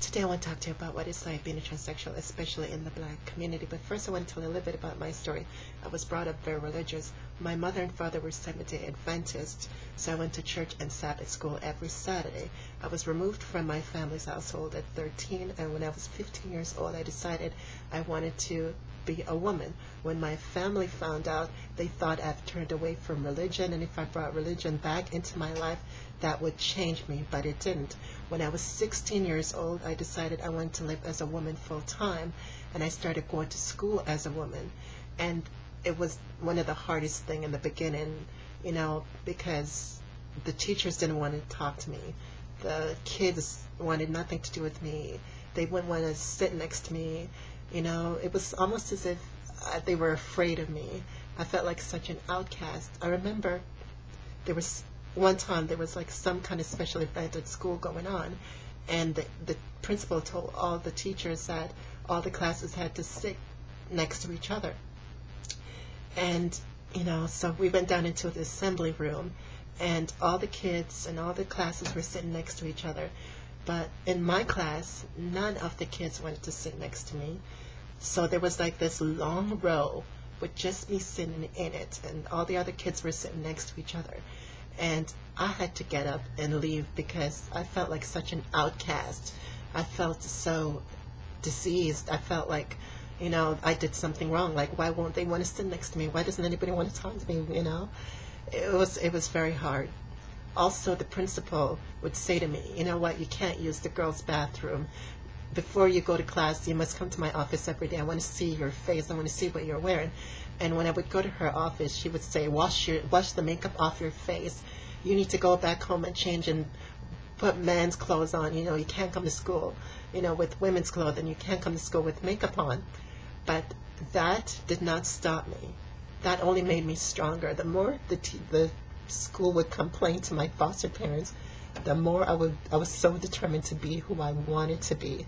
Today I want to talk to you about what it's like being a transsexual, especially in the Black community. But first I want to tell you a little bit about my story. I was brought up very religious. My mother and father were Seventh-day Adventists, so I went to church and Sabbath school every Saturday. I was removed from my family's household at 13, and when I was 15 years old, I decided I wanted to be a woman. When my family found out, they thought I've turned away from religion, and if I brought religion back into my life, that would change me, but it didn't. When I was 16 years old, I decided I wanted to live as a woman full time, and I started going to school as a woman. And it was one of the hardest thing in the beginning, because the teachers didn't want to talk to me. The kids wanted nothing to do with me. They wouldn't want to sit next to me. It was almost as if they were afraid of me. I felt like such an outcast. I remember one time there was like some kind of special event at school going on, and the principal told all the teachers that all the classes had to sit next to each other. And so we went down into the assembly room, and all the kids and all the classes were sitting next to each other. But in my class, none of the kids wanted to sit next to me. So there was like this long row with just me sitting in it, and all the other kids were sitting next to each other. And I had to get up and leave because I felt like such an outcast. I felt so diseased. I felt like, I did something wrong. Like, why won't they want to sit next to me? Why doesn't anybody want to talk to me? It was very hard. Also, the principal would say to me, you know what, you can't use the girls' bathroom. Before you go to class, you must come to my office every day. I want to see your face. I want to see what you're wearing. And when I would go to her office, she would say, wash the makeup off your face. You need to go back home and change and put men's clothes on. You can't come to school, with women's clothing. You can't come to school with makeup on. But that did not stop me. That only made me stronger. The more the school would complain to my foster parents, the more I was so determined to be who I wanted to be.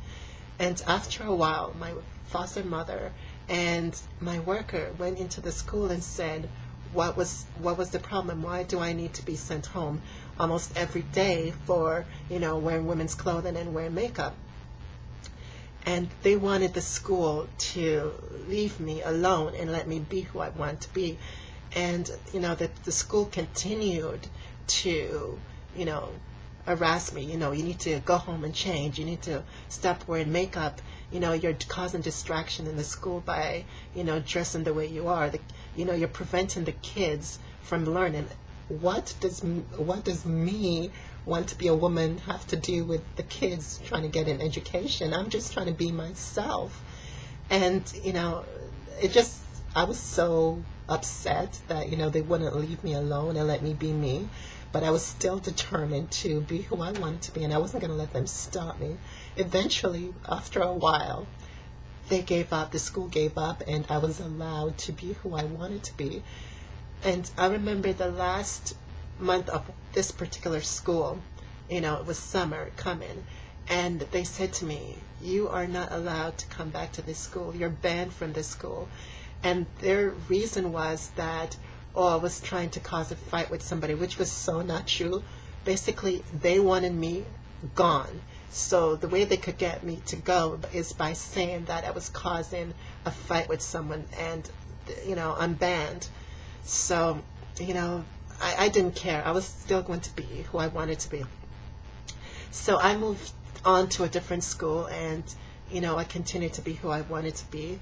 And after a while, my foster mother and my worker went into the school and said, what was the problem? Why do I need to be sent home almost every day for, wearing women's clothing and wearing makeup? And they wanted the school to leave me alone and let me be who I want to be. And, the school continued to, harass me. You need to go home and change. You need to stop wearing makeup. You're causing distraction in the school by, dressing the way you are. You're preventing the kids from learning. What does me want to be a woman have to do with the kids trying to get an education? I'm just trying to be myself. And, I was so upset that, they wouldn't leave me alone and let me be me. But I was still determined to be who I wanted to be, and I wasn't going to let them stop me. Eventually, after a while, they gave up, the school gave up, and I was allowed to be who I wanted to be. And I remember the last month of this particular school, it was summer coming, and they said to me, you are not allowed to come back to this school. You're banned from this school. And their reason was that, I was trying to cause a fight with somebody, which was so not true. Basically, they wanted me gone. So the way they could get me to go is by saying that I was causing a fight with someone, and, I'm banned. So, I didn't care. I was still going to be who I wanted to be. So I moved on to a different school, and, I continued to be who I wanted to be.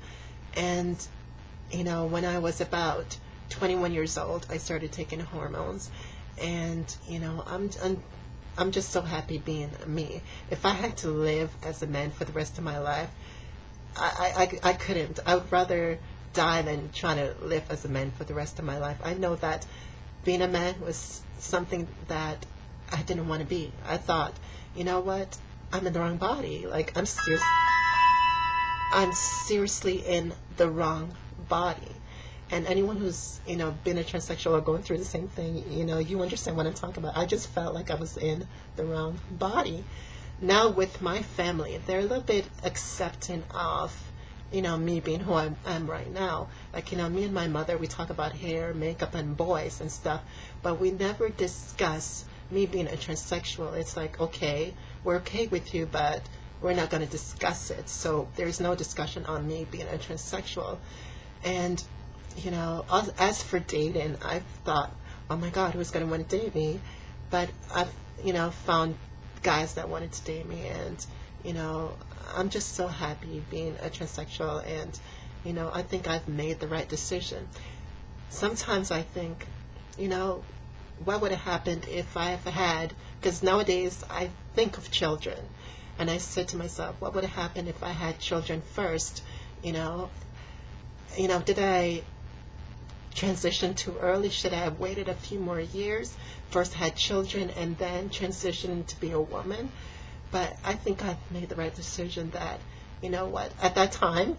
And, when I was about 21 years old, I started taking hormones, and I'm just so happy being me. If I had to live as a man for the rest of my life, I couldn't. I would rather die than try to live as a man for the rest of my life. I know that being a man was something that I didn't want to be. I thought, you know what, I'm in the wrong body. Like, I'm seriously in the wrong body. And anyone who's, been a transsexual or going through the same thing, you understand what I'm talking about. I just felt like I was in the wrong body. Now with my family, they're a little bit accepting of, me being who I am right now. Like, me and my mother, we talk about hair, makeup, and boys and stuff, but we never discuss me being a transsexual. It's like, okay, we're okay with you, but we're not going to discuss it. So there's no discussion on me being a transsexual. And, as for dating, I've thought, oh my God, who's going to want to date me? But I've, found guys that wanted to date me, and, I'm just so happy being a transsexual, and, I think I've made the right decision. Sometimes I think, what would have happened if I had, because nowadays I think of children, and I said to myself, what would have happened if I had children first? Did I transition too early? Should I have waited a few more years, first had children, and then transitioned to be a woman? But I think I've made the right decision that, at that time,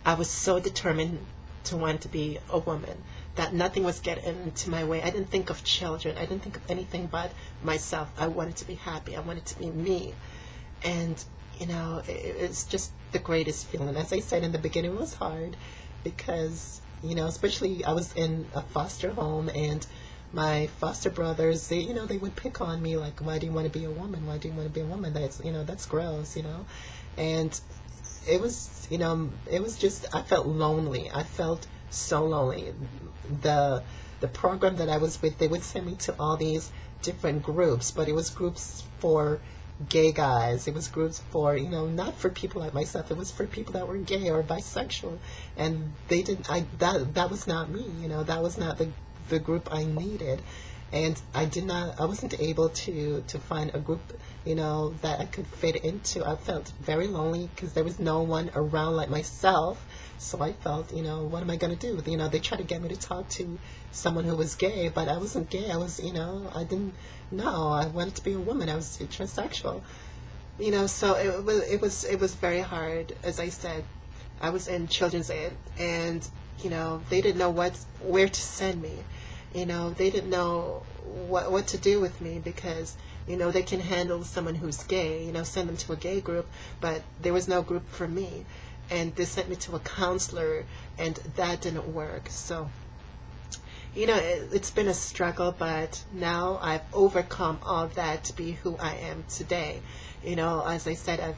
I was so determined to want to be a woman that nothing was getting into my way. I didn't think of children. I didn't think of anything but myself. I wanted to be happy. I wanted to be me. And, it's just the greatest feeling. As I said in the beginning, it was hard because, especially I was in a foster home, and my foster brothers, they would pick on me like, why do you want to be a woman? Why do you want to be a woman? That's gross, And it was just, I felt lonely. I felt so lonely. The program that I was with, they would send me to all these different groups, but it was groups for gay guys. It was groups for, not for people like myself. It was for people that were gay or bisexual. And they didn't, that was not me, that was not the group I needed. And I wasn't able to find a group, that I could fit into. I felt very lonely because there was no one around like myself. So I felt, what am I going to do? They tried to get me to talk to someone who was gay, but I wasn't gay. I was, I didn't know. I wanted to be a woman. I was transsexual. So it was very hard. As I said, I was in children's aid, and, they didn't know where to send me. They didn't know what to do with me because, they can handle someone who's gay, send them to a gay group, but there was no group for me. And they sent me to a counselor, and that didn't work. So, it's been a struggle, but now I've overcome all that to be who I am today. As I said,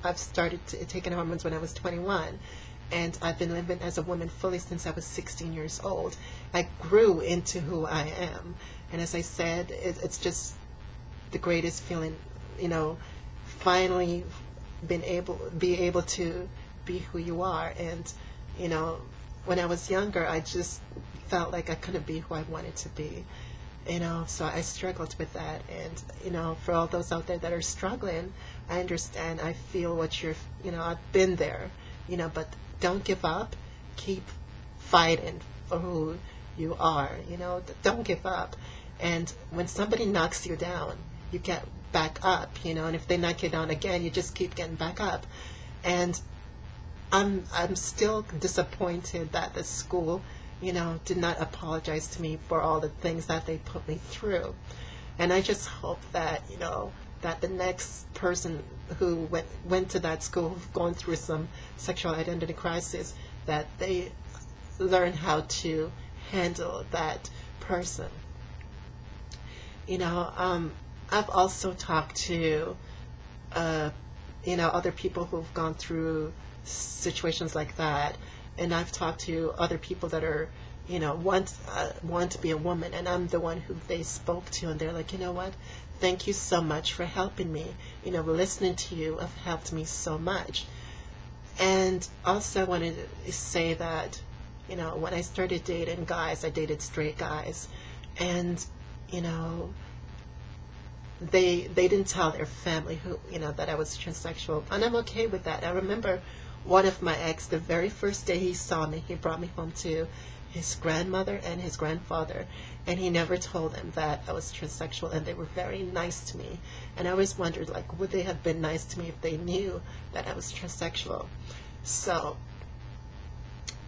I've started taking hormones when I was 21. And I've been living as a woman fully since I was 16 years old. I grew into who I am. And as I said, it's just the greatest feeling, finally be able to be who you are. And, when I was younger, I just felt like I couldn't be who I wanted to be. So I struggled with that. And, for all those out there that are struggling, I understand. I feel what I've been there, but don't give up. Keep fighting for who you are. Don't give up. And when somebody knocks you down, you get back up. And if they knock you down again, you just keep getting back up. And I'm still disappointed that the school, did not apologize to me for all the things that they put me through. And I just hope that, that the next person who went to that school, who've gone through some sexual identity crisis, that they learn how to handle that person. I've also talked to, other people who've gone through situations like that, and I've talked to other people that are, want to be a woman, and I'm the one who they spoke to, and they're like, what? Thank you so much for helping me. Listening to you have helped me so much. And also I wanted to say that, when I started dating guys, I dated straight guys, and, they didn't tell their family who, that I was transsexual, and I'm okay with that. I remember one of my ex, the very first day he saw me, he brought me home to his grandmother and his grandfather, and he never told them that I was transsexual, and they were very nice to me. And I always wondered, would they have been nice to me if they knew that I was transsexual? So,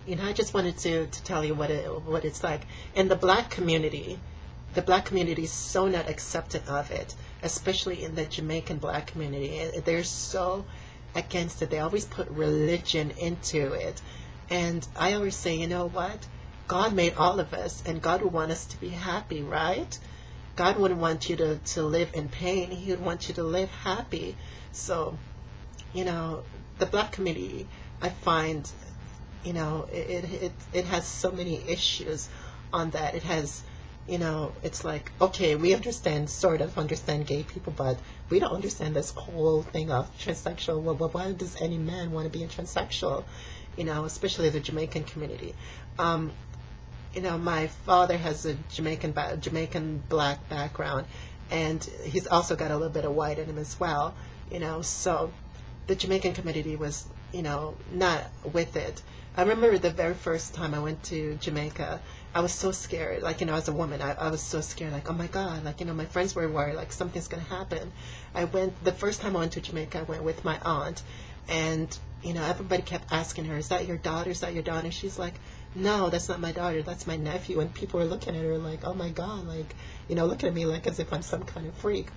I just wanted to tell you what it's like. In the black community is so not accepting of it, especially in the Jamaican black community. They're so against it. They always put religion into it. And I always say, what? God made all of us, and God would want us to be happy, right? God wouldn't want you to live in pain. He would want you to live happy. So, you know, the black community, I find, you know, it has so many issues on that. It has, you know, it's like, okay, we understand, sort of understand gay people, but we don't understand this whole thing of transsexual. Well, why does any man want to be a transsexual? You know, especially the Jamaican community. Um, you know, my father has a Jamaican black background, and he's also got a little bit of white in him as well. You know, so the Jamaican community was, you know, not with it. I remember the very first time I went to Jamaica, I was so scared. Like, you know, as a woman, I was so scared. Like, oh my God, like, you know, my friends were worried, like something's going to happen. The first time I went to Jamaica, I went with my aunt, and, you know, everybody kept asking her, is that your daughter? Is that your daughter? And she's like, no, that's not my daughter. That's my nephew. And people were looking at her like, oh my God, like, you know, looking at me like as if I'm some kind of freak.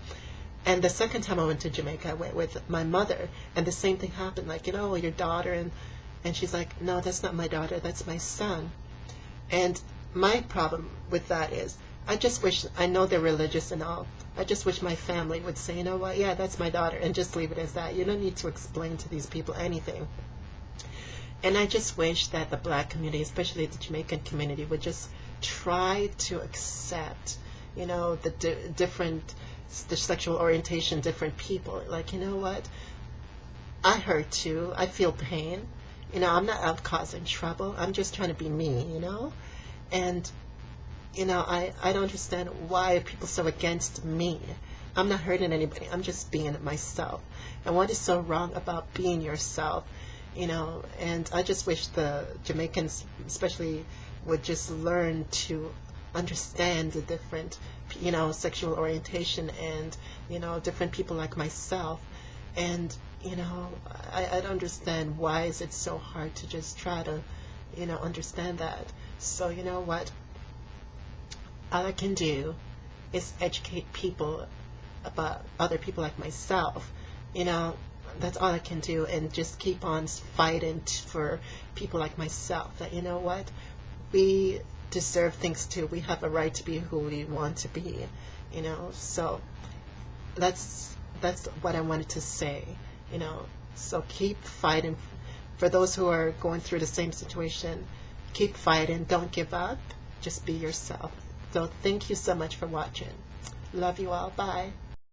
And the second time I went to Jamaica, I went with my mother, and the same thing happened. Like, you know, your daughter, and she's like, no, that's not my daughter, that's my son. And my problem with that is, I just wish, I know they're religious and all, I just wish my family would say, you know what, yeah, that's my daughter, and just leave it as that. You don't need to explain to these people anything. And I just wish that the black community, especially the Jamaican community, would just try to accept, you know, the sexual orientation, different people. Like, you know what? I hurt too. I feel pain. You know, I'm not out causing trouble. I'm just trying to be me, you know? And, you know, I don't understand why are people so against me. I'm not hurting anybody. I'm just being myself. And what is so wrong about being yourself? You know, and I just wish the Jamaicans especially would just learn to understand the different, you know, sexual orientation and, you know, different people like myself. And, you know, I don't understand why is it so hard to just try to, you know, understand that. So, you know what? All I can do is educate people about other people like myself. You know, that's all I can do, and just keep on fighting for people like myself. That, you know what, we deserve things too. We have a right to be who we want to be. You know, so that's what I wanted to say. You know, so keep fighting for those who are going through the same situation. Keep fighting. Don't give up. Just be yourself. So thank you so much for watching. Love you all. Bye.